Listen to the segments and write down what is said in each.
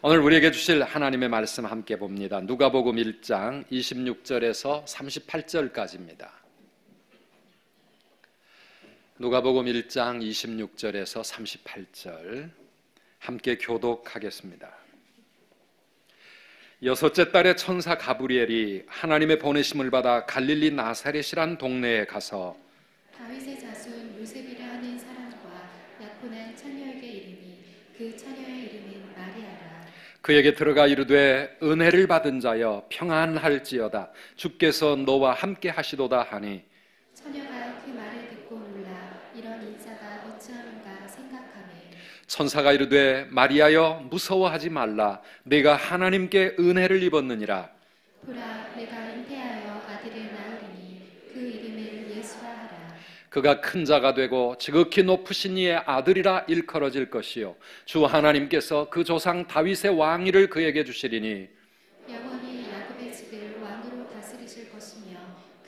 오늘 우리에게 주실 하나님의 말씀 함께 봅니다. 누가복음 1장 26절에서 38절까지입니다. 누가복음 1장 26절에서 38절 함께 교독하겠습니다. 여섯째 달에 천사 가브리엘이 하나님의 보내심을 받아 갈릴리 나사렛이란 동네에 가서 다윗의 자손 요셉이라 하는 사람과 약혼한 처녀에게 이르니 그 처녀의 이름은 마리아라. 그에게 들어가 이르되 은혜를 받은 자여 평안할지어다 주께서 너와 함께 하시도다 하니 처녀가 그 말을 듣고 놀라 이런 인사가 어찌하는가 생각하매 천사가 이르되 마리아여 무서워하지 말라 내가 하나님께 은혜를 입었느니라. 보라 내가 잉태하여 아들을 낳으리니 그 이름을 예수라 하라. 그가 큰 자가 되고 지극히 높으신 이의 아들이라 일컬어질 것이요 주 하나님께서 그 조상 다윗의 왕위를 그에게 주시리니 영원히 야곱의 집을 왕으로 다스리실 것이며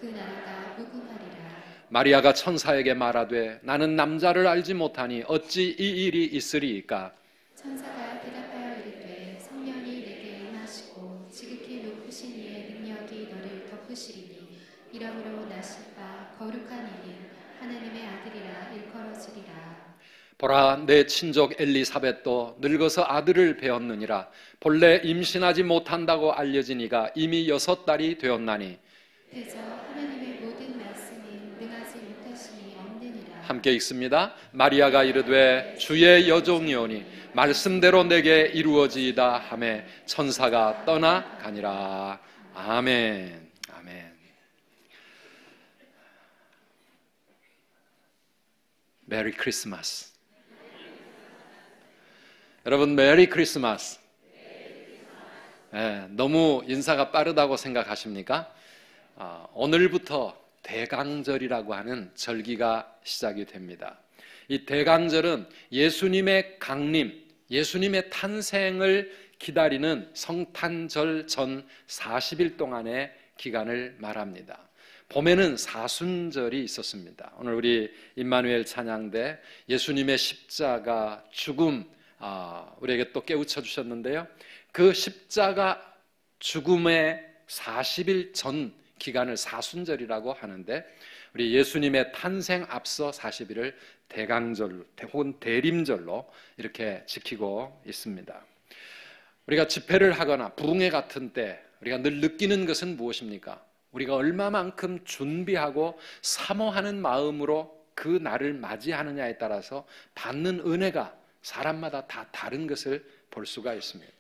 그 나라가 무궁하리라. 마리아가 천사에게 말하되 나는 남자를 알지 못하니 어찌 이 일이 있으리이까. 천사가 대답하여 이르되 성령이 내게 임하시고 지극히 높으신 이의 능력이 너를 덮으시리니 이러므로 나실 바 거룩한 이는 하나님의 아들이라 일컬어지리라. 보라 내 친족 엘리사벳도 늙어서 아들을 배었느니라. 본래 임신하지 못한다고 알려진 이가 이미 6달이 되었나니 대저 하나님의 모든 말씀은 능하지 못하심이 없느니라. 함께 읽습니다. 마리아가 이르되 주의 여종이오니 말씀대로 내게 이루어지이다 하매 천사가 떠나가니라. 아멘. 아멘. 메리 크리스마스. 여러분 메리 크리스마스. 너무 인사가 빠르다고 생각하십니까? 오늘부터 대강절이라고 하는 절기가 시작이 됩니다. 이 대강절은 예수님의 강림, 예수님의 탄생을 기다리는 성탄절 전 40일 동안의 기간을 말합니다. 봄에는 사순절이 있었습니다. 오늘 우리 임마누엘 찬양대 예수님의 십자가 죽음 우리에게 또 깨우쳐 주셨는데요. 그 십자가 죽음의 40일 전 기간을 사순절이라고 하는데 우리 예수님의 탄생 앞서 40일을 대강절 혹은 대림절로 이렇게 지키고 있습니다. 우리가 집회를 하거나 부흥회 같은 때 우리가 늘 느끼는 것은 무엇입니까? 우리가 얼마만큼 준비하고 사모하는 마음으로 그 날을 맞이하느냐에 따라서 받는 은혜가 사람마다 다 다른 것을 볼 수가 있습니다.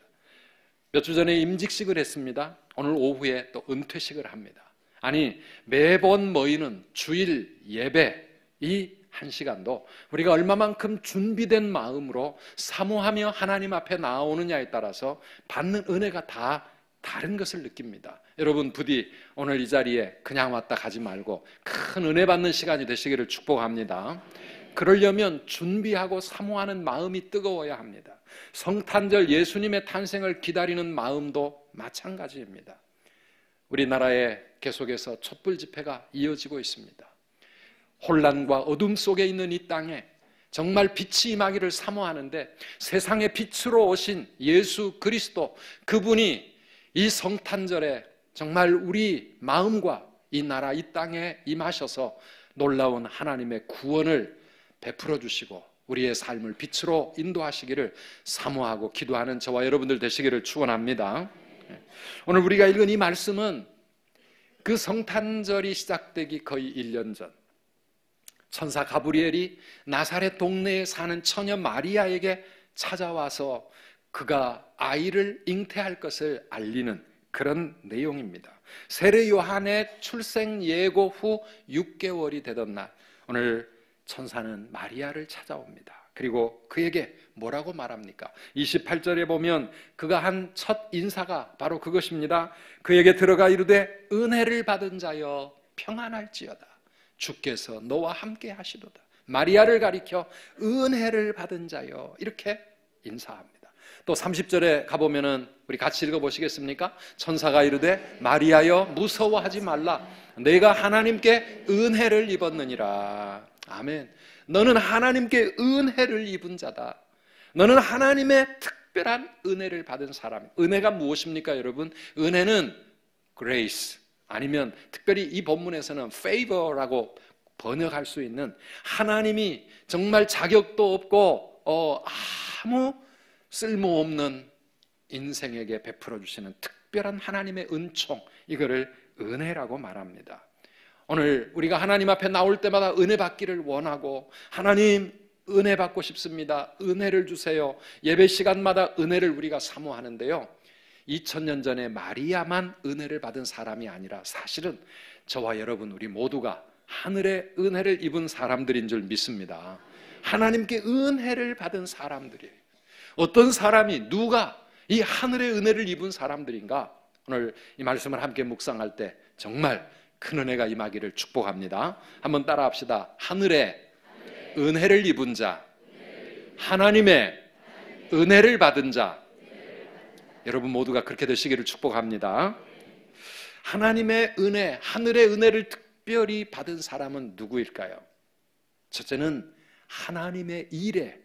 몇 주 전에 임직식을 했습니다. 오늘 오후에 또 은퇴식을 합니다. 아니 매번 모이는 주일 예배 이 한 시간도 우리가 얼마만큼 준비된 마음으로 사모하며 하나님 앞에 나오느냐에 따라서 받는 은혜가 다 다른 것을 느낍니다. 여러분 부디 오늘 이 자리에 그냥 왔다 가지 말고 큰 은혜 받는 시간이 되시기를 축복합니다. 그러려면 준비하고 사모하는 마음이 뜨거워야 합니다. 성탄절 예수님의 탄생을 기다리는 마음도 마찬가지입니다. 우리나라에 계속해서 촛불 집회가 이어지고 있습니다. 혼란과 어둠 속에 있는 이 땅에 정말 빛이 임하기를 사모하는데 세상의 빛으로 오신 예수 그리스도 그분이 이 성탄절에 정말 우리 마음과 이 나라 이 땅에 임하셔서 놀라운 하나님의 구원을 베풀어 주시고 우리의 삶을 빛으로 인도하시기를 사모하고 기도하는 저와 여러분들 되시기를 축원합니다. 오늘 우리가 읽은 이 말씀은 그 성탄절이 시작되기 거의 1년 전 천사 가브리엘이 나사렛 동네에 사는 처녀 마리아에게 찾아와서 그가 아이를 잉태할 것을 알리는 그런 내용입니다. 세례 요한의 출생 예고 후 6개월이 되던 날 오늘 천사는 마리아를 찾아옵니다. 그리고 그에게 뭐라고 말합니까? 28절에 보면 그가 한 첫 인사가 바로 그것입니다. 그에게 들어가 이르되 은혜를 받은 자여 평안할지어다 주께서 너와 함께 하시도다. 마리아를 가리켜 은혜를 받은 자여 이렇게 인사합니다. 또 30절에 가보면은 우리 같이 읽어보시겠습니까? 천사가 이르되 마리아여 무서워하지 말라 내가 하나님께 은혜를 입었느니라. 아멘. 너는 하나님께 은혜를 입은 자다. 너는 하나님의 특별한 은혜를 받은 사람. 은혜가 무엇입니까, 여러분? 은혜는 grace, 아니면 특별히 이 본문에서는 favor라고 번역할 수 있는, 하나님이 정말 자격도 없고 아무 쓸모없는 인생에게 베풀어 주시는 특별한 하나님의 은총, 이거를 은혜라고 말합니다. 오늘 우리가 하나님 앞에 나올 때마다 은혜 받기를 원하고, 하나님 은혜 받고 싶습니다, 은혜를 주세요, 예배 시간마다 은혜를 우리가 사모하는데요, 2000년 전에 마리아만 은혜를 받은 사람이 아니라 사실은 저와 여러분 우리 모두가 하늘의 은혜를 입은 사람들인 줄 믿습니다. 하나님께 은혜를 받은 사람들이에요. 어떤 사람이, 누가 이 하늘의 은혜를 입은 사람들인가? 오늘 이 말씀을 함께 묵상할 때 정말 큰 은혜가 임하기를 축복합니다. 한번 따라 합시다. 하늘의 은혜를 입은 자, 하나님의 은혜를 받은 자. 여러분 모두가 그렇게 되시기를 축복합니다. 하나님의 은혜, 하늘의 은혜를 특별히 받은 사람은 누구일까요? 첫째는 하나님의 일에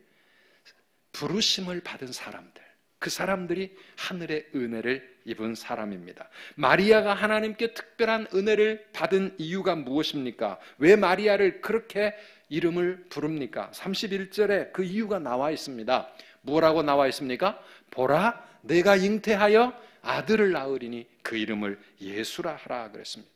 부르심을 받은 사람들, 그 사람들이 하늘의 은혜를 입은 사람입니다. 마리아가 하나님께 특별한 은혜를 받은 이유가 무엇입니까? 왜 마리아를 그렇게 이름을 부릅니까? 31절에 그 이유가 나와 있습니다. 뭐라고 나와 있습니까? 보라, 내가 잉태하여 아들을 낳으리니 그 이름을 예수라 하라 그랬습니다.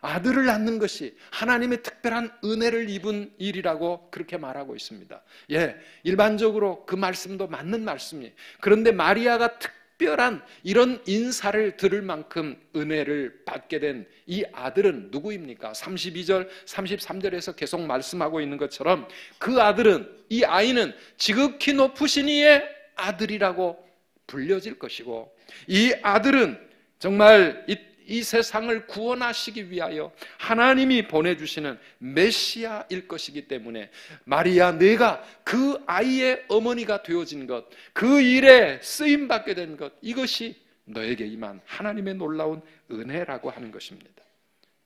아들을 낳는 것이 하나님의 특별한 은혜를 입은 일이라고 그렇게 말하고 있습니다. 예, 일반적으로 그 말씀도 맞는 말씀이에요. 그런데 마리아가 특별한 이런 인사를 들을 만큼 은혜를 받게 된 이 아들은 누구입니까? 32절, 33절에서 계속 말씀하고 있는 것처럼 그 아들은, 이 아이는 지극히 높으신 이의 아들이라고 불려질 것이고, 이 아들은 정말 이 세상을 구원하시기 위하여 하나님이 보내주시는 메시아일 것이기 때문에, 마리아, 내가 그 아이의 어머니가 되어진 것, 그 일에 쓰임받게 된 것, 이것이 너에게 임한 하나님의 놀라운 은혜라고 하는 것입니다.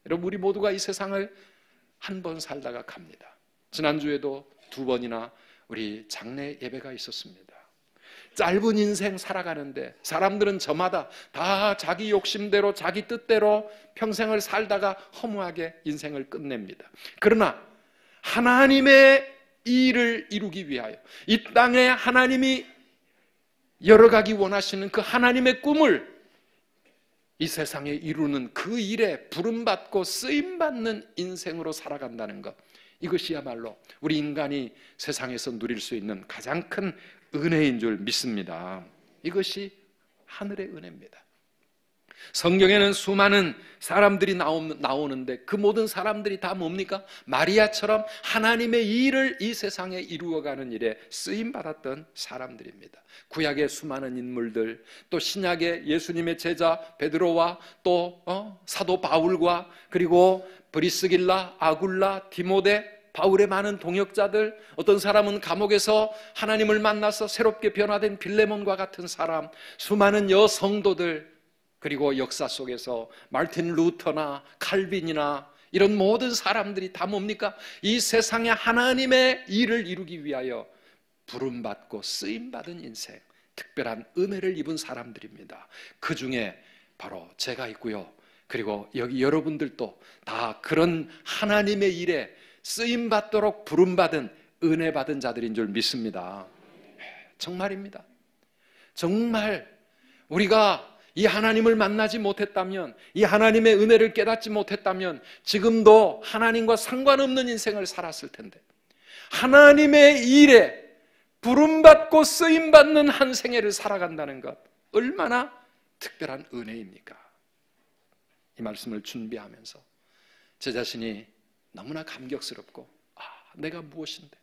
여러분, 우리 모두가 이 세상을 한 번 살다가 갑니다. 지난주에도 2번이나 우리 장례 예배가 있었습니다. 짧은 인생 살아가는데 사람들은 저마다 다 자기 욕심대로, 자기 뜻대로 평생을 살다가 허무하게 인생을 끝냅니다. 그러나 하나님의 일을 이루기 위하여 이 땅에 하나님이 열어가기 원하시는 그 하나님의 꿈을 이 세상에 이루는 그 일에 부름받고 쓰임받는 인생으로 살아간다는 것, 이것이야말로 우리 인간이 세상에서 누릴 수 있는 가장 큰 은혜인 줄 믿습니다. 이것이 하늘의 은혜입니다. 성경에는 수많은 사람들이 나오는데 그 모든 사람들이 다 뭡니까? 마리아처럼 하나님의 일을 이 세상에 이루어가는 일에 쓰임받았던 사람들입니다. 구약의 수많은 인물들, 또 신약의 예수님의 제자 베드로와 또 사도 바울과, 그리고 브리스길라, 아굴라, 디모데, 바울의 많은 동역자들, 어떤 사람은 감옥에서 하나님을 만나서 새롭게 변화된 빌레몬과 같은 사람, 수많은 여성도들, 그리고 역사 속에서 마르틴 루터나 칼빈이나 이런 모든 사람들이 다 뭡니까? 이 세상에 하나님의 일을 이루기 위하여 부름받고 쓰임받은 인생, 특별한 은혜를 입은 사람들입니다. 그 중에 바로 제가 있고요, 그리고 여기 여러분들도 다 그런 하나님의 일에 쓰임받도록 부름받은 은혜받은 자들인 줄 믿습니다. 정말입니다. 정말 우리가 이 하나님을 만나지 못했다면, 이 하나님의 은혜를 깨닫지 못했다면 지금도 하나님과 상관없는 인생을 살았을 텐데, 하나님의 일에 부름받고 쓰임받는 한 생애를 살아간다는 것, 얼마나 특별한 은혜입니까? 이 말씀을 준비하면서 제 자신이 너무나 감격스럽고, 내가 무엇인데,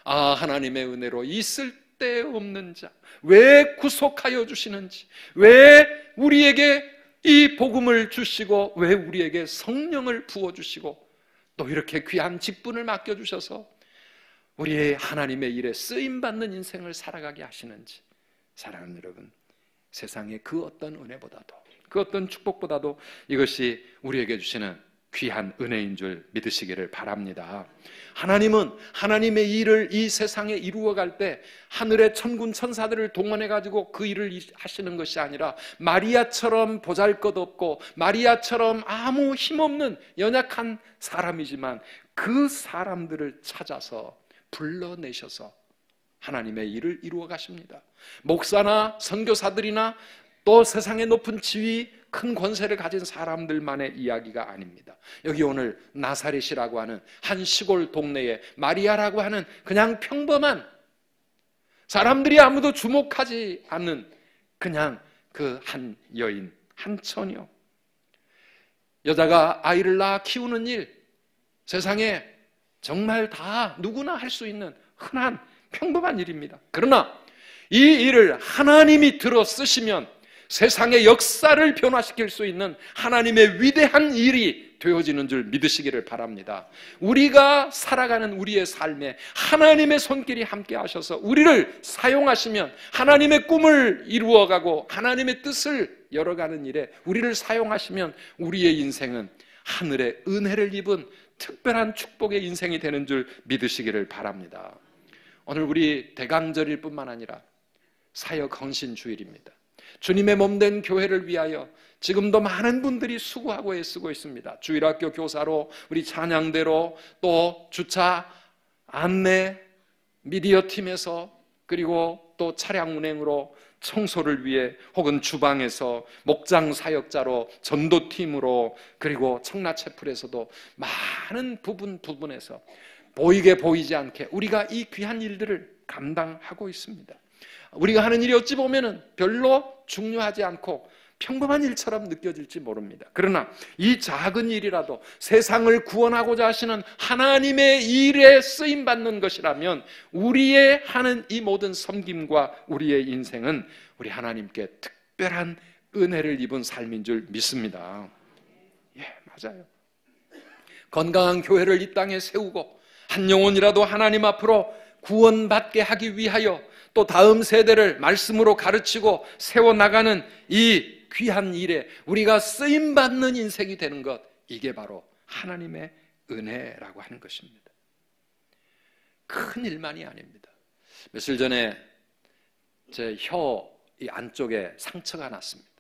하나님의 은혜로 있을 때 없는 자, 왜 구속하여 주시는지, 왜 우리에게 이 복음을 주시고, 왜 우리에게 성령을 부어주시고, 또 이렇게 귀한 직분을 맡겨주셔서 우리의 하나님의 일에 쓰임받는 인생을 살아가게 하시는지. 사랑하는 여러분, 세상의 그 어떤 은혜보다도, 그 어떤 축복보다도 이것이 우리에게 주시는 귀한 은혜인 줄 믿으시기를 바랍니다. 하나님은 하나님의 일을 이 세상에 이루어갈 때 하늘의 천군 천사들을 동원해 가지고 그 일을 하시는 것이 아니라 마리아처럼 보잘것없고 마리아처럼 아무 힘없는 연약한 사람이지만 그 사람들을 찾아서 불러내셔서 하나님의 일을 이루어 가십니다. 목사나 선교사들이나 또 세상의 높은 지위, 큰 권세를 가진 사람들만의 이야기가 아닙니다. 여기 오늘 나사렛이라고 하는 한 시골 동네에 마리아라고 하는 그냥 평범한, 사람들이 아무도 주목하지 않는 그냥 그 한 여인, 한 처녀, 여자가 아이를 낳아 키우는 일, 세상에 정말 다 누구나 할 수 있는 흔한 평범한 일입니다. 그러나 이 일을 하나님이 들어 쓰시면 세상의 역사를 변화시킬 수 있는 하나님의 위대한 일이 되어지는 줄 믿으시기를 바랍니다. 우리가 살아가는 우리의 삶에 하나님의 손길이 함께 하셔서 우리를 사용하시면 하나님의 꿈을 이루어가고 하나님의 뜻을 열어가는 일에 우리를 사용하시면 우리의 인생은 하늘의 은혜를 입은 특별한 축복의 인생이 되는 줄 믿으시기를 바랍니다. 오늘 우리 대강절일 뿐만 아니라 사역 헌신 주일입니다. 주님의 몸된 교회를 위하여 지금도 많은 분들이 수고하고 애쓰고 있습니다. 주일학교 교사로, 우리 찬양대로, 또 주차 안내 미디어 팀에서, 그리고 또 차량 운행으로, 청소를 위해, 혹은 주방에서 목장 사역자로, 전도팀으로, 그리고 청라채플에서도 많은 부분에서 보이게 보이지 않게 우리가 이 귀한 일들을 감당하고 있습니다. 우리가 하는 일이 어찌 보면은 별로 중요하지 않고 평범한 일처럼 느껴질지 모릅니다. 그러나 이 작은 일이라도 세상을 구원하고자 하시는 하나님의 일에 쓰임받는 것이라면 우리의 하는 이 모든 섬김과 우리의 인생은 우리 하나님께 특별한 은혜를 입은 삶인 줄 믿습니다. 예, 맞아요. 건강한 교회를 이 땅에 세우고 한 영혼이라도 하나님 앞으로 구원받게 하기 위하여 또 다음 세대를 말씀으로 가르치고 세워나가는 이 귀한 일에 우리가 쓰임받는 인생이 되는 것, 이게 바로 하나님의 은혜라고 하는 것입니다. 큰 일만이 아닙니다. 며칠 전에 제 혀 이 안쪽에 상처가 났습니다.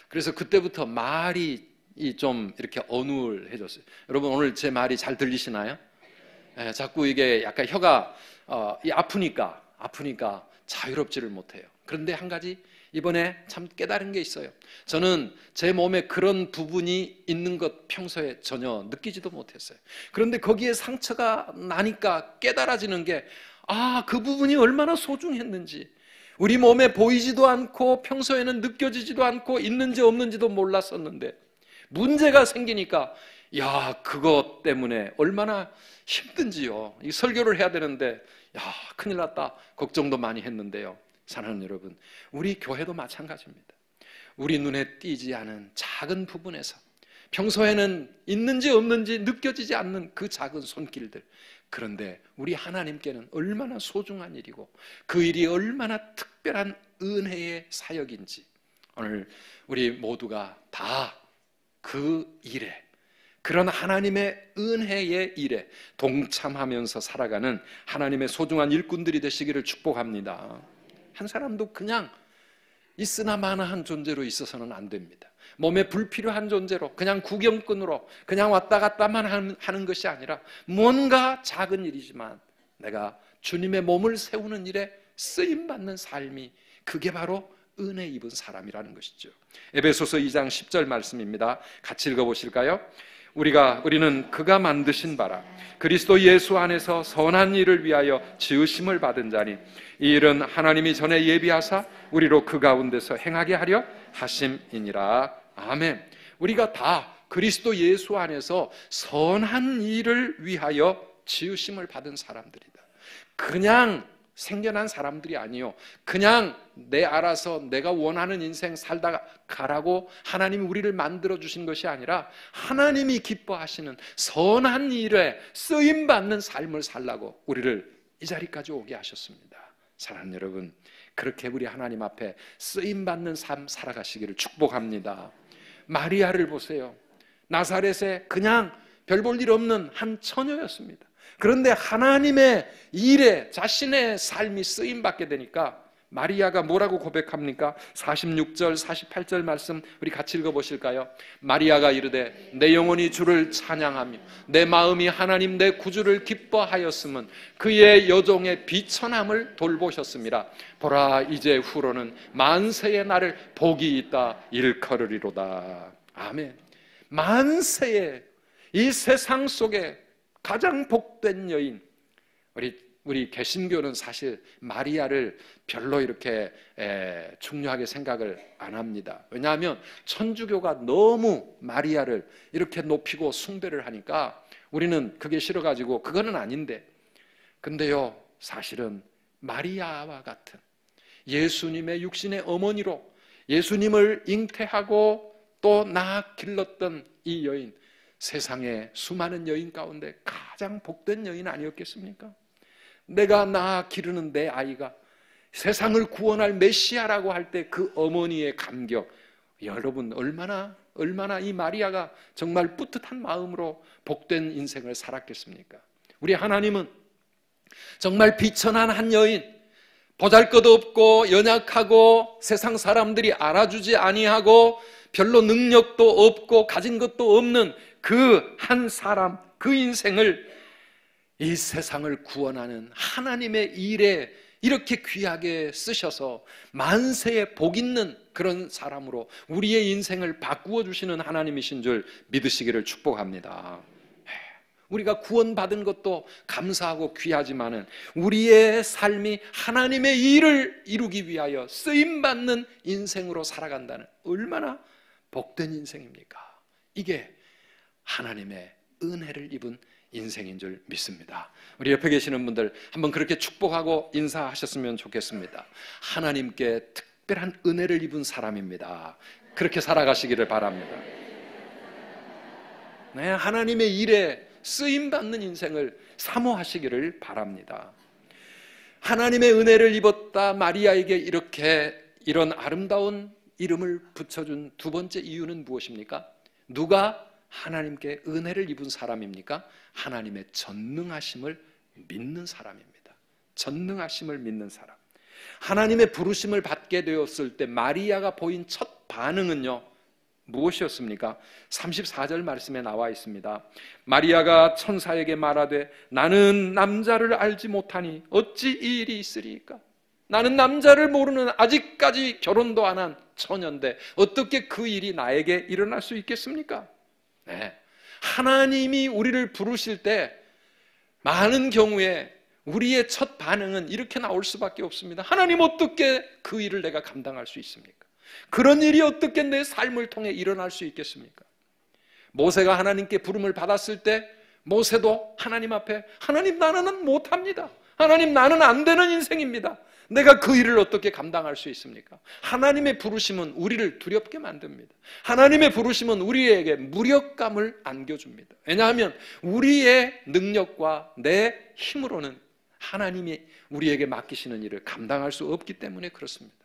그래서 그때부터 말이 좀 이렇게 어눌해졌어요. 여러분 오늘 제 말이 잘 들리시나요? 네, 자꾸 이게 약간 혀가 아프니까 자유롭지를 못해요. 그런데 한 가지 이번에 참 깨달은 게 있어요. 저는 제 몸에 그런 부분이 있는 것 평소에 전혀 느끼지도 못했어요. 그런데 거기에 상처가 나니까 깨달아지는 게, 그 부분이 얼마나 소중했는지, 우리 몸에 보이지도 않고 평소에는 느껴지지도 않고 있는지 없는지도 몰랐었는데 문제가 생기니까 그것 때문에 얼마나 힘든지요. 이 설교를 해야 되는데 큰일 났다 걱정도 많이 했는데요. 사랑하는 여러분, 우리 교회도 마찬가지입니다. 우리 눈에 띄지 않은 작은 부분에서 평소에는 있는지 없는지 느껴지지 않는 그 작은 손길들, 그런데 우리 하나님께는 얼마나 소중한 일이고 그 일이 얼마나 특별한 은혜의 사역인지 오늘 우리 모두가 다 그 일에, 그런 하나님의 은혜의 일에 동참하면서 살아가는 하나님의 소중한 일꾼들이 되시기를 축복합니다. 한 사람도 그냥 있으나 마나한 존재로 있어서는 안 됩니다. 몸에 불필요한 존재로 그냥 구경꾼으로 그냥 왔다 갔다만 하는 것이 아니라 뭔가 작은 일이지만 내가 주님의 몸을 세우는 일에 쓰임받는 삶이, 그게 바로 은혜 입은 사람이라는 것이죠. 에베소서 2장 10절 말씀입니다. 같이 읽어보실까요? 우리는 그가 만드신 바라 그리스도 예수 안에서 선한 일을 위하여 지으심을 받은 자니 이 일은 하나님이 전에 예비하사 우리로 그 가운데서 행하게 하려 하심이니라. 아멘. 우리가 다 그리스도 예수 안에서 선한 일을 위하여 지으심을 받은 사람들이다. 그냥 생겨난 사람들이 아니요, 그냥 내 알아서 내가 원하는 인생 살다가 가라고 하나님이 우리를 만들어 주신 것이 아니라 하나님이 기뻐하시는 선한 일에 쓰임받는 삶을 살라고 우리를 이 자리까지 오게 하셨습니다. 사랑하는 여러분, 그렇게 우리 하나님 앞에 쓰임받는 삶 살아가시기를 축복합니다. 마리아를 보세요. 나사렛에 그냥 별 볼 일 없는 한 처녀였습니다. 그런데 하나님의 일에 자신의 삶이 쓰임받게 되니까 마리아가 뭐라고 고백합니까? 46절 48절 말씀 우리 같이 읽어보실까요? 마리아가 이르되 내 영혼이 주를 찬양하며 내 마음이 하나님 내 구주를 기뻐하였음은 그의 여종의 비천함을 돌보셨음이라. 보라 이제 후로는 만세의 나를 복이 있다 일컬으리로다. 아멘. 만세의 이 세상 속에 가장 복된 여인, 우리 개신교는 사실 마리아를 별로 이렇게 중요하게 생각을 안 합니다. 왜냐하면 천주교가 너무 마리아를 이렇게 높이고 숭배를 하니까 우리는 그게 싫어가지고 그거는 아닌데, 근데요 사실은 마리아와 같은 예수님의 육신의 어머니로 예수님을 잉태하고 또 낳아 길렀던 이 여인, 세상의 수많은 여인 가운데 가장 복된 여인 아니었겠습니까? 내가 낳아 기르는 내 아이가 세상을 구원할 메시아라고 할 때 그 어머니의 감격, 여러분 얼마나 이 마리아가 정말 뿌듯한 마음으로 복된 인생을 살았겠습니까? 우리 하나님은 정말 비천한 한 여인, 보잘것없고 연약하고 세상 사람들이 알아주지 아니하고 별로 능력도 없고 가진 것도 없는 그 한 사람, 그 인생을 이 세상을 구원하는 하나님의 일에 이렇게 귀하게 쓰셔서 만세의 복 있는 그런 사람으로 우리의 인생을 바꾸어 주시는 하나님이신 줄 믿으시기를 축복합니다. 우리가 구원받은 것도 감사하고 귀하지만은 우리의 삶이 하나님의 일을 이루기 위하여 쓰임받는 인생으로 살아간다는 얼마나 복된 인생입니까? 이게 하나님의 은혜를 입은 인생인 줄 믿습니다. 우리 옆에 계시는 분들 한번 그렇게 축복하고 인사하셨으면 좋겠습니다. 하나님께 특별한 은혜를 입은 사람입니다. 그렇게 살아가시기를 바랍니다. 네, 하나님의 일에 쓰임받는 인생을 사모하시기를 바랍니다. 하나님의 은혜를 입었다 마리아에게 이런 아름다운 이름을 붙여준 두 번째 이유는 무엇입니까? 누가 하나님께 은혜를 입은 사람입니까? 하나님의 전능하심을 믿는 사람입니다. 전능하심을 믿는 사람. 하나님의 부르심을 받게 되었을 때 마리아가 보인 첫 반응은요, 무엇이었습니까? 34절 말씀에 나와 있습니다. 마리아가 천사에게 말하되 나는 남자를 알지 못하니 어찌 이 일이 있으리이까? 나는 남자를 모르는 아직까지 결혼도 안 한 처녀인데 어떻게 그 일이 나에게 일어날 수 있겠습니까? 네. 하나님이 우리를 부르실 때 많은 경우에 우리의 첫 반응은 이렇게 나올 수밖에 없습니다. 하나님 어떻게 그 일을 내가 감당할 수 있습니까? 그런 일이 어떻게 내 삶을 통해 일어날 수 있겠습니까? 모세가 하나님께 부름을 받았을 때 모세도 하나님 앞에 하나님 나는 못합니다. 하나님 나는 안 되는 인생입니다. 내가 그 일을 어떻게 감당할 수 있습니까? 하나님의 부르심은 우리를 두렵게 만듭니다. 하나님의 부르심은 우리에게 무력감을 안겨줍니다. 왜냐하면 우리의 능력과 내 힘으로는 하나님이 우리에게 맡기시는 일을 감당할 수 없기 때문에 그렇습니다.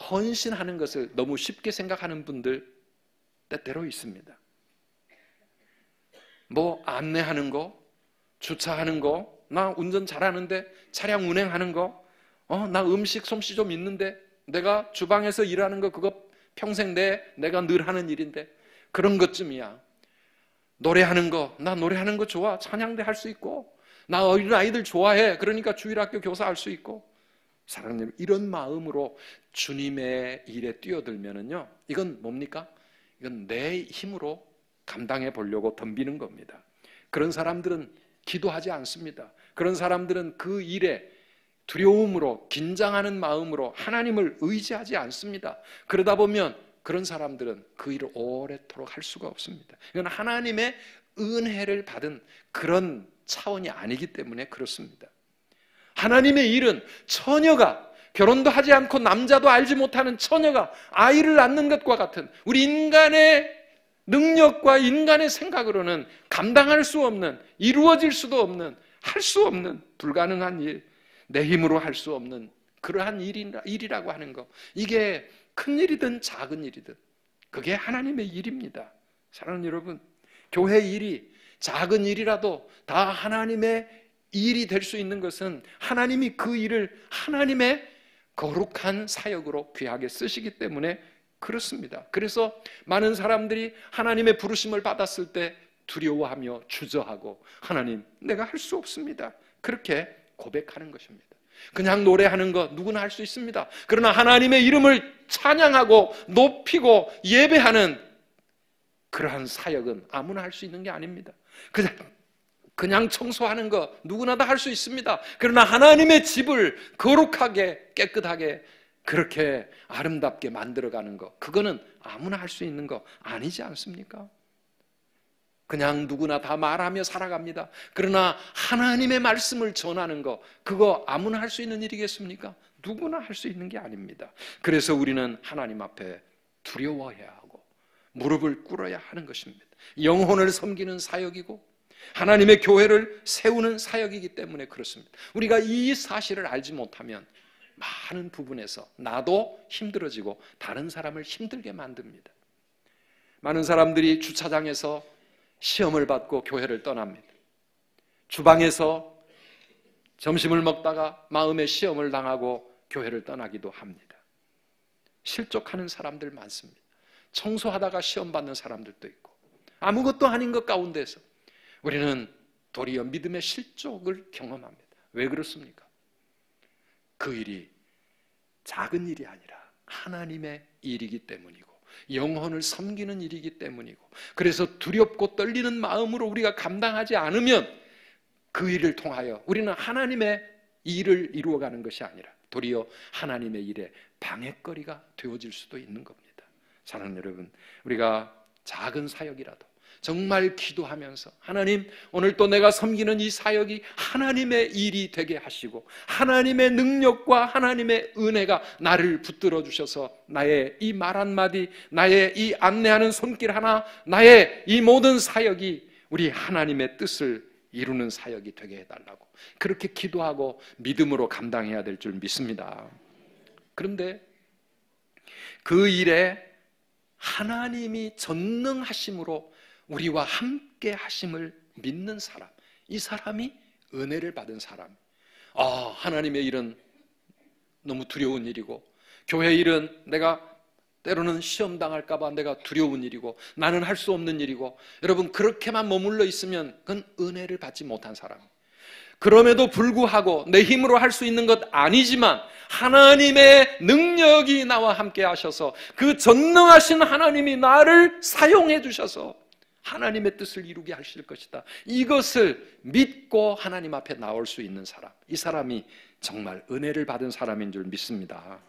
헌신하는 것을 너무 쉽게 생각하는 분들 때때로 있습니다. 뭐 안내하는 거, 주차하는 거, 나 운전 잘하는데 차량 운행하는 거, 나 음식 솜씨 좀 있는데 내가 주방에서 일하는 거 그거 평생 내가 늘 하는 일인데 그런 것쯤이야. 노래하는 거, 나 노래하는 거 좋아. 찬양대 할 수 있고 나 어린아이들 좋아해. 그러니까 주일학교 교사 할 수 있고. 사랑님, 이런 마음으로 주님의 일에 뛰어들면은요, 이건 뭡니까? 이건 내 힘으로 감당해 보려고 덤비는 겁니다. 그런 사람들은 기도하지 않습니다. 그런 사람들은 그 일에 두려움으로 긴장하는 마음으로 하나님을 의지하지 않습니다. 그러다 보면 그런 사람들은 그 일을 오래도록 할 수가 없습니다. 이건 하나님의 은혜를 받은 그런 차원이 아니기 때문에 그렇습니다. 하나님의 일은 처녀가 결혼도 하지 않고 남자도 알지 못하는 처녀가 아이를 낳는 것과 같은 우리 인간의 능력과 인간의 생각으로는 감당할 수 없는, 이루어질 수도 없는, 할 수 없는 불가능한 일, 내 힘으로 할 수 없는 그러한 일이라고 하는 거, 이게 큰 일이든 작은 일이든 그게 하나님의 일입니다. 사랑하는 여러분, 교회 일이 작은 일이라도 다 하나님의 일이 될 수 있는 것은 하나님이 그 일을 하나님의 거룩한 사역으로 귀하게 쓰시기 때문에 그렇습니다. 그래서 많은 사람들이 하나님의 부르심을 받았을 때 두려워하며 주저하고 하나님, 내가 할 수 없습니다, 그렇게 고백하는 것입니다. 그냥 노래하는 거 누구나 할 수 있습니다. 그러나 하나님의 이름을 찬양하고 높이고 예배하는 그러한 사역은 아무나 할 수 있는 게 아닙니다. 그냥 청소하는 거 누구나 다 할 수 있습니다. 그러나 하나님의 집을 거룩하게 깨끗하게 그렇게 아름답게 만들어가는 거, 그거는 아무나 할 수 있는 거 아니지 않습니까? 그냥 누구나 다 말하며 살아갑니다. 그러나 하나님의 말씀을 전하는 거, 그거 아무나 할 수 있는 일이겠습니까? 누구나 할 수 있는 게 아닙니다. 그래서 우리는 하나님 앞에 두려워해야 하고 무릎을 꿇어야 하는 것입니다. 영혼을 섬기는 사역이고 하나님의 교회를 세우는 사역이기 때문에 그렇습니다. 우리가 이 사실을 알지 못하면 많은 부분에서 나도 힘들어지고 다른 사람을 힘들게 만듭니다. 많은 사람들이 주차장에서 시험을 받고 교회를 떠납니다. 주방에서 점심을 먹다가 마음의 시험을 당하고 교회를 떠나기도 합니다. 실족하는 사람들 많습니다. 청소하다가 시험 받는 사람들도 있고 아무것도 아닌 것 가운데서 우리는 도리어 믿음의 실족을 경험합니다. 왜 그렇습니까? 그 일이 작은 일이 아니라 하나님의 일이기 때문이고 영혼을 섬기는 일이기 때문이고, 그래서 두렵고 떨리는 마음으로 우리가 감당하지 않으면 그 일을 통하여 우리는 하나님의 일을 이루어가는 것이 아니라 도리어 하나님의 일에 방해거리가 되어질 수도 있는 겁니다. 사랑하는 여러분, 우리가 작은 사역이라도 정말 기도하면서 하나님, 오늘 또 내가 섬기는 이 사역이 하나님의 일이 되게 하시고 하나님의 능력과 하나님의 은혜가 나를 붙들어 주셔서 나의 이 말 한마디, 나의 이 안내하는 손길 하나, 나의 이 모든 사역이 우리 하나님의 뜻을 이루는 사역이 되게 해달라고 그렇게 기도하고 믿음으로 감당해야 될 줄 믿습니다. 그런데 그 일에 하나님이 전능하심으로 우리와 함께 하심을 믿는 사람, 이 사람이 은혜를 받은 사람. 하나님의 일은 너무 두려운 일이고 교회 일은 내가 때로는 시험 당할까 봐 내가 두려운 일이고 나는 할 수 없는 일이고, 여러분 그렇게만 머물러 있으면 그건 은혜를 받지 못한 사람. 그럼에도 불구하고 내 힘으로 할 수 있는 것 아니지만 하나님의 능력이 나와 함께 하셔서 그 전능하신 하나님이 나를 사용해 주셔서 하나님의 뜻을 이루게 하실 것이다, 이것을 믿고 하나님 앞에 나올 수 있는 사람, 이 사람이 정말 은혜를 받은 사람인 줄 믿습니다.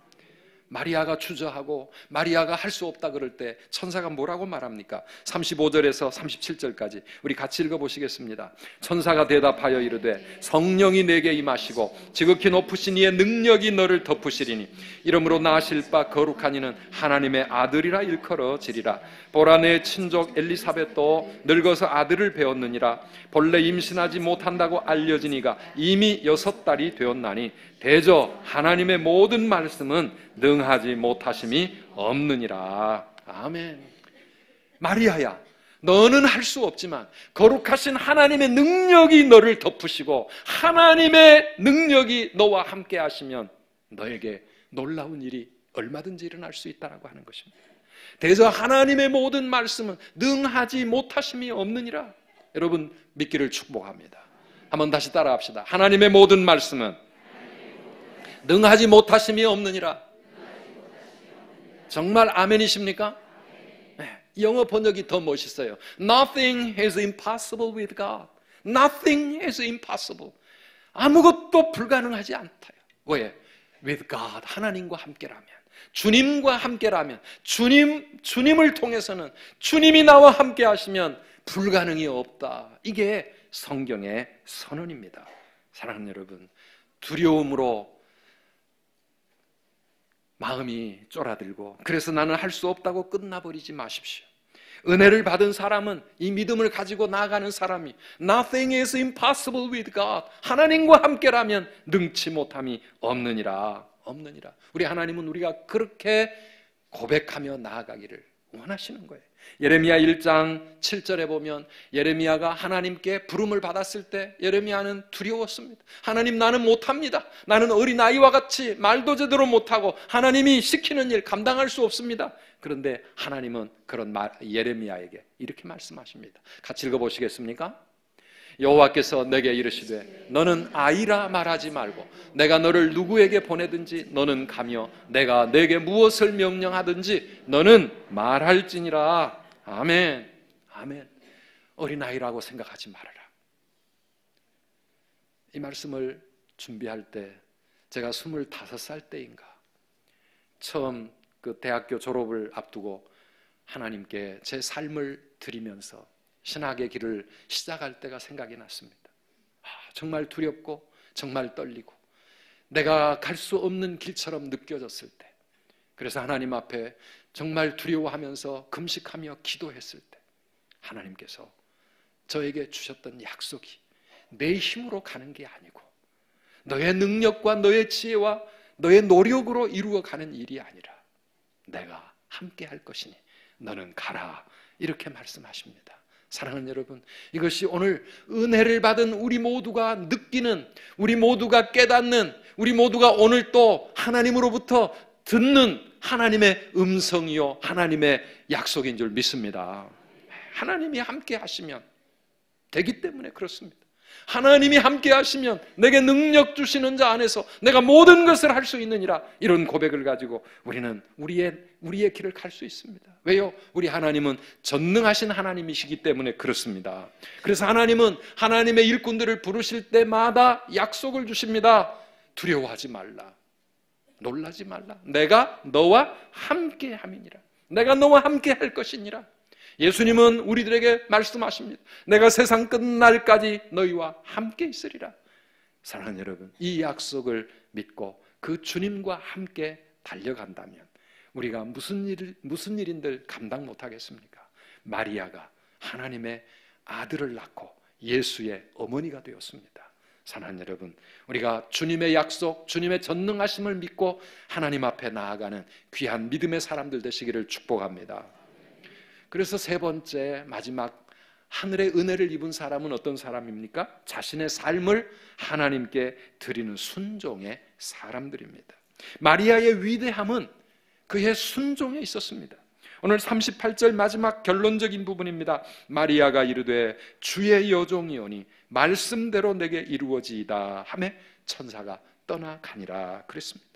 마리아가 주저하고 마리아가 할 수 없다 그럴 때 천사가 뭐라고 말합니까? 35절에서 37절까지 우리 같이 읽어보시겠습니다. 천사가 대답하여 이르되 성령이 내게 임하시고 지극히 높으신 이의 능력이 너를 덮으시리니 이러므로 나실 바 거룩한 이는 하나님의 아들이라 일컬어지리라. 보라, 내 친족 엘리사벳도 늙어서 아들을 배웠느니라. 본래 임신하지 못한다고 알려진 이가 이미 6달이 되었나니 대저 하나님의 모든 말씀은 능하지 못하심이 없느니라. 아멘. 마리아야, 너는 할 수 없지만 거룩하신 하나님의 능력이 너를 덮으시고 하나님의 능력이 너와 함께 하시면 너에게 놀라운 일이 얼마든지 일어날 수 있다라고 하는 것입니다. 대저 하나님의 모든 말씀은 능하지 못하심이 없느니라. 여러분 믿기를 축복합니다. 한번 다시 따라합시다. 하나님의 모든 말씀은 능하지 못하심이 없느니라. 정말 아멘이십니까? 네, 영어 번역이 더 멋있어요. Nothing is impossible with God. Nothing is impossible. 아무것도 불가능하지 않다요. 왜? With God. 하나님과 함께라면, 주님과 함께라면, 주님을 통해서는, 주님이 나와 함께 하시면 불가능이 없다. 이게 성경의 선언입니다. 사랑하는 여러분, 두려움으로 마음이 쫄아들고 그래서 나는 할 수 없다고 끝나버리지 마십시오. 은혜를 받은 사람은, 이 믿음을 가지고 나아가는 사람이 Nothing is impossible with God. 하나님과 함께라면 능치 못함이 없느니라. 우리 하나님은 우리가 그렇게 고백하며 나아가기를 원하시는 거예요. 예레미야 1장 7절에 보면 예레미야가 하나님께 부름을 받았을 때 예레미야는 두려웠습니다. 하나님, 나는 못합니다. 나는 어린아이와 같이 말도 제대로 못하고 하나님이 시키는 일 감당할 수 없습니다. 그런데 하나님은 그런 예레미야에게 이렇게 말씀하십니다. 같이 읽어보시겠습니까? 여호와께서 내게 이르시되 너는 아이라 말하지 말고 내가 너를 누구에게 보내든지 너는 가며 내가 내게 무엇을 명령하든지 너는 말할지니라. 아멘. 아멘. 어린아이라고 생각하지 말아라. 이 말씀을 준비할 때 제가 25살 때인가 처음 그 대학교 졸업을 앞두고 하나님께 제 삶을 드리면서 신학의 길을 시작할 때가 생각이 났습니다. 정말 두렵고 정말 떨리고 내가 갈 수 없는 길처럼 느껴졌을 때, 그래서 하나님 앞에 정말 두려워하면서 금식하며 기도했을 때 하나님께서 저에게 주셨던 약속이 내 힘으로 가는 게 아니고 너의 능력과 너의 지혜와 너의 노력으로 이루어가는 일이 아니라 내가 함께 할 것이니 너는 가라, 이렇게 말씀하십니다. 사랑하는 여러분, 이것이 오늘 은혜를 받은 우리 모두가 느끼는, 우리 모두가 깨닫는, 우리 모두가 오늘 또 하나님으로부터 듣는 하나님의 음성이요 하나님의 약속인 줄 믿습니다. 하나님이 함께 하시면 되기 때문에 그렇습니다. 하나님이 함께 하시면 내게 능력 주시는 자 안에서 내가 모든 것을 할 수 있느니라, 이런 고백을 가지고 우리는 우리의 길을 갈 수 있습니다. 왜요? 우리 하나님은 전능하신 하나님이시기 때문에 그렇습니다. 그래서 하나님은 하나님의 일꾼들을 부르실 때마다 약속을 주십니다. 두려워하지 말라, 놀라지 말라, 내가 너와 함께 함이니라. 내가 너와 함께 할 것이니라. 예수님은 우리들에게 말씀하십니다. 내가 세상 끝날까지 너희와 함께 있으리라. 사랑하는 여러분, 이 약속을 믿고 그 주님과 함께 달려간다면 우리가 무슨 일인들 감당 못하겠습니까? 마리아가 하나님의 아들을 낳고 예수의 어머니가 되었습니다. 사랑하는 여러분, 우리가 주님의 약속, 주님의 전능하심을 믿고 하나님 앞에 나아가는 귀한 믿음의 사람들 되시기를 축복합니다. 그래서 세 번째, 마지막 하늘의 은혜를 입은 사람은 어떤 사람입니까? 자신의 삶을 하나님께 드리는 순종의 사람들입니다. 마리아의 위대함은 그의 순종에 있었습니다. 오늘 38절 마지막 결론적인 부분입니다. 마리아가 이르되 주의 여종이오니 말씀대로 내게 이루어지이다 하매 천사가 떠나가니라 그랬습니다.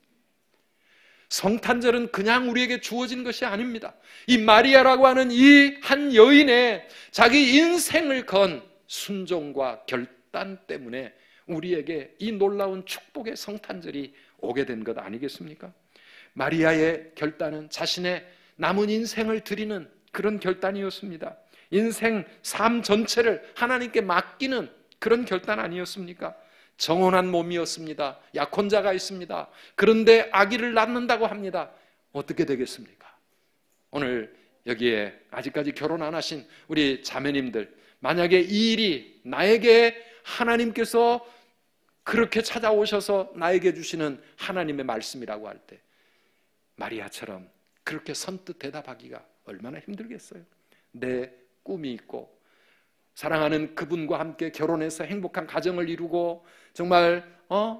성탄절은 그냥 우리에게 주어진 것이 아닙니다. 이 마리아라고 하는 이 한 여인의 자기 인생을 건 순종과 결단 때문에 우리에게 이 놀라운 축복의 성탄절이 오게 된 것 아니겠습니까? 마리아의 결단은 자신의 남은 인생을 드리는 그런 결단이었습니다. 인생 삶 전체를 하나님께 맡기는 그런 결단 아니었습니까? 정혼한 몸이었습니다. 약혼자가 있습니다. 그런데 아기를 낳는다고 합니다. 어떻게 되겠습니까? 오늘 여기에 아직까지 결혼 안 하신 우리 자매님들, 만약에 이 일이 나에게 하나님께서 그렇게 찾아오셔서 나에게 주시는 하나님의 말씀이라고 할 때 마리아처럼 그렇게 선뜻 대답하기가 얼마나 힘들겠어요. 내 꿈이 있고 사랑하는 그분과 함께 결혼해서 행복한 가정을 이루고 정말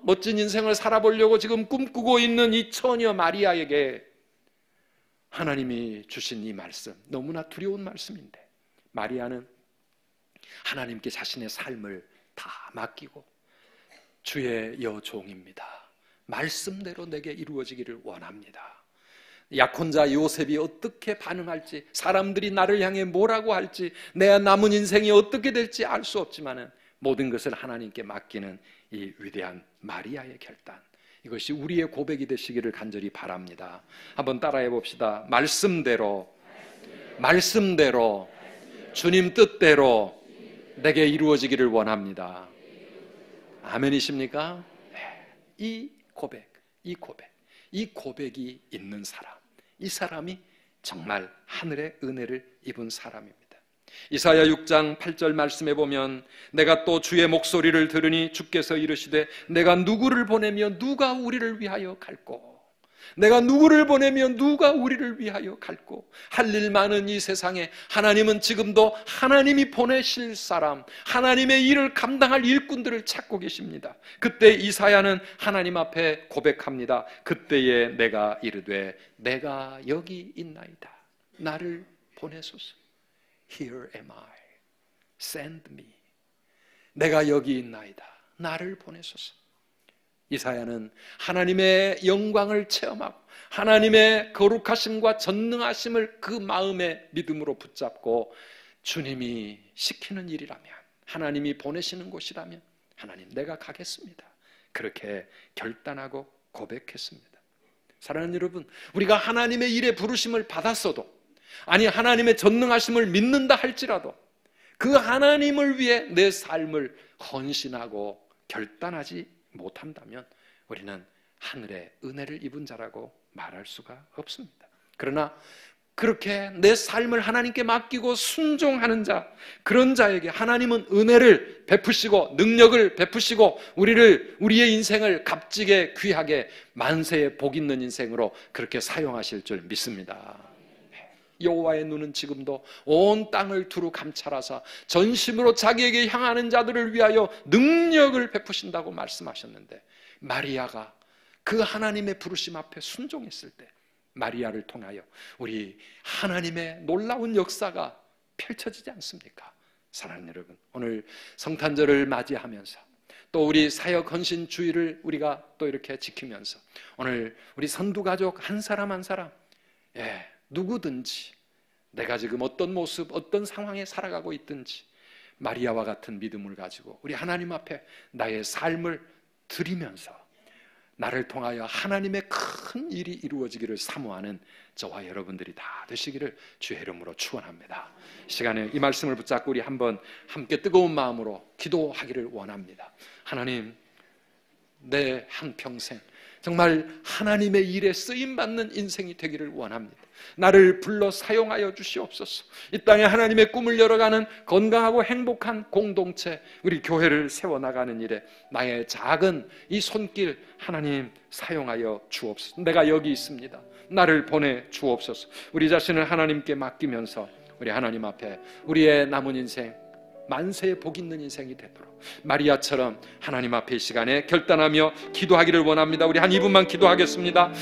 멋진 인생을 살아보려고 지금 꿈꾸고 있는 이 처녀 마리아에게 하나님이 주신 이 말씀, 너무나 두려운 말씀인데 마리아는 하나님께 자신의 삶을 다 맡기고 주의 여종입니다. 말씀대로 내게 이루어지기를 원합니다. 약혼자 요셉이 어떻게 반응할지, 사람들이 나를 향해 뭐라고 할지, 내 남은 인생이 어떻게 될지 알 수 없지만 모든 것을 하나님께 맡기는 이 위대한 마리아의 결단, 이것이 우리의 고백이 되시기를 간절히 바랍니다. 한번 따라해 봅시다. 말씀대로 주님 뜻대로 내게 이루어지기를 원합니다. 아멘이십니까? 이 고백이 있는 사람, 이 사람이 정말 하늘의 은혜를 입은 사람입니다. 이사야 6장 8절 말씀에 보면 내가 또 주의 목소리를 들으니 주께서 이르시되 내가 누구를 보내며 누가 우리를 위하여 갈꼬. 내가 누구를 보내면 누가 우리를 위하여 갈고, 할 일 많은 이 세상에 하나님은 지금도 하나님이 보내실 사람, 하나님의 일을 감당할 일꾼들을 찾고 계십니다. 그때 이사야는 하나님 앞에 고백합니다. 그때에 내가 이르되 내가 여기 있나이다. 나를 보내소서. Here am I. Send me. 내가 여기 있나이다. 나를 보내소서. 이사야는 하나님의 영광을 체험하고 하나님의 거룩하심과 전능하심을 그 마음의 믿음으로 붙잡고, 주님이 시키는 일이라면, 하나님이 보내시는 곳이라면 하나님 내가 가겠습니다. 그렇게 결단하고 고백했습니다. 사랑하는 여러분, 우리가 하나님의 일에 부르심을 받았어도, 아니 하나님의 전능하심을 믿는다 할지라도 그 하나님을 위해 내 삶을 헌신하고 결단하지 못한다면 우리는 하늘의 은혜를 입은 자라고 말할 수가 없습니다. 그러나 그렇게 내 삶을 하나님께 맡기고 순종하는 자, 그런 자에게 하나님은 은혜를 베푸시고 능력을 베푸시고 우리의 인생을 값지게 귀하게 만세의 복 있는 인생으로 그렇게 사용하실 줄 믿습니다. 여호와의 눈은 지금도 온 땅을 두루 감찰하사 전심으로 자기에게 향하는 자들을 위하여 능력을 베푸신다고 말씀하셨는데, 마리아가 그 하나님의 부르심 앞에 순종했을 때 마리아를 통하여 우리 하나님의 놀라운 역사가 펼쳐지지 않습니까? 사랑하는 여러분, 오늘 성탄절을 맞이하면서 또 우리 사역 헌신 주의를 우리가 또 이렇게 지키면서 오늘 우리 선두가족 한 사람 한 사람, 누구든지 내가 지금 어떤 모습, 어떤 상황에 살아가고 있든지 마리아와 같은 믿음을 가지고 우리 하나님 앞에 나의 삶을 드리면서 나를 통하여 하나님의 큰 일이 이루어지기를 사모하는 저와 여러분들이 다 되시기를 주의 이름으로 축원합니다. 이 시간에 이 말씀을 붙잡고 우리 한번 함께 뜨거운 마음으로 기도하기를 원합니다. 하나님, 내 한평생 정말 하나님의 일에 쓰임받는 인생이 되기를 원합니다. 나를 불러 사용하여 주시옵소서. 이 땅에 하나님의 꿈을 열어가는 건강하고 행복한 공동체, 우리 교회를 세워나가는 일에 나의 작은 이 손길 하나님 사용하여 주옵소서. 내가 여기 있습니다. 나를 보내 주옵소서. 우리 자신을 하나님께 맡기면서 우리 하나님 앞에 우리의 남은 인생 만세의 복 있는 인생이 되도록 마리아처럼 하나님 앞에 이 시간에 결단하며 기도하기를 원합니다. 우리 한 2분만 기도하겠습니다.